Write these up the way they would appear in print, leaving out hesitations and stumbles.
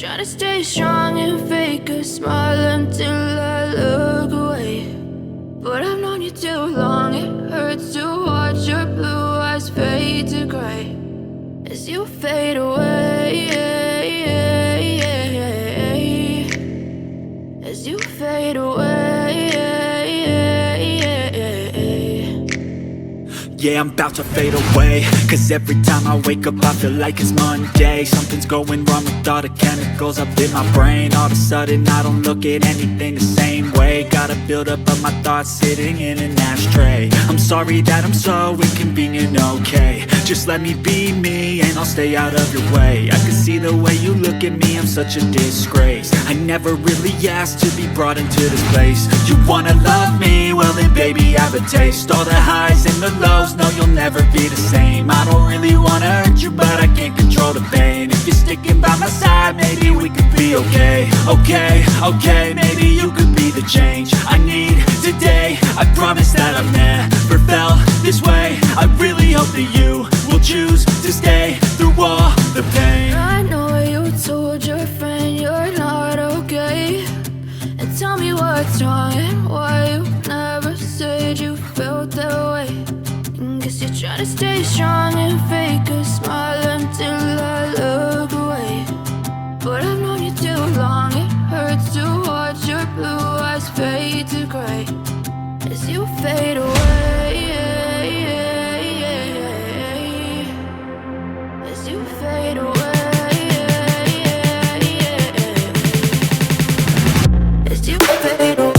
try to stay strong and fake a smile until I look away. But I've known you too long, it hurts to watch your blue eyes fade to gray as you fade away, as you fade away. Yeah, I'm about to fade away, cause every time I wake up I feel like it's Monday. Something's going wrong with all the chemicals up in my brain. All of a sudden I don't look at anything the same way. Got a buildup of my thoughts sitting in an ashtray. I'm sorry that I'm so inconvenient, okay. Just let me be me and I'll stay out of your way. I can see the way you look at me, I'm such a disgrace. I never really asked to be brought into this place. You wanna love me? Well then baby I have a taste. All the highs and the lows, no, you'll never be the same. I don't really wanna hurt you, but I can't control the pain. If you're sticking by my side, maybe we could be okay. Okay, maybe you could be the change I need today. I promise that I've never felt this way. I really hope that you will choose to stay through all the pain. I know you told your friend you're not okay, and tell me what's wrong and why you never said you felt that way. Guess you're trying to stay strong and fake a smile until I look away. But I've known you too long, it hurts to watch your blue eyes fade to gray as you fade away, as you fade away, as you fade away.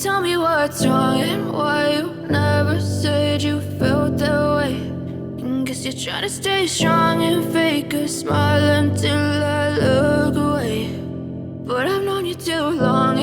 Tell me what's wrong and why you never said you felt that way. Guess you're trying to stay strong and fake a smile until I look away. But I've known you too long,